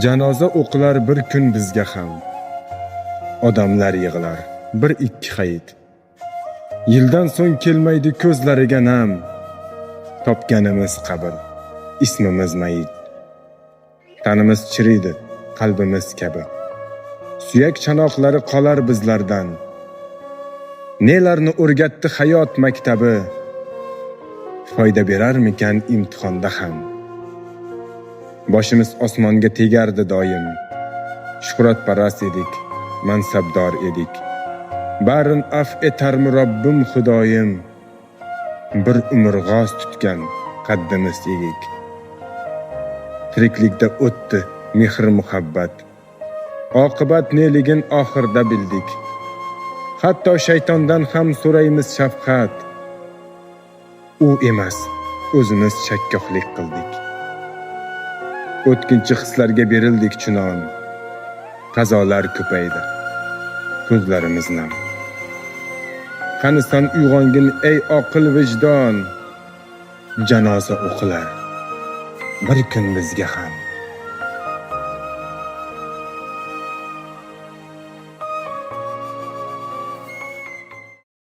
Janoza o'qilar bir kun bizga ham. Odamlar yig'lar bir ikki hayit. Yildan so'ng kelmaydi ko'zlariga nam. Topganimiz qabr, ismimiz mayit. Tanimiz chiriydi, qalbimiz kabi. Suyak chanoqlari qolar bizlardan. Nelarni o'rgatdi hayot maktabi. Foyda berarmikan imtihonda ham. Boshimiz osmonga tegardi doim. Shuhratparast edik, mansabdor edik. Barin af etarmi Robbim Xudoyim. Bir umr g'oz tutgan qaddimiz egik. Tiriklikda o'tdi mehr muhabbat. Oqibat neligin oxirda bildik. Hatto shaytondan ham so'raymiz shafqat. U emas, o'zimiz chakkohlik qildik. O'tkinchi hislarga berildik chunon. Qazolar ko'paydi, ko'zlarimiz nam. Qanisan uyg'ongin ey oqil vijdon. Janoza o'qilar bir kun bizga ham.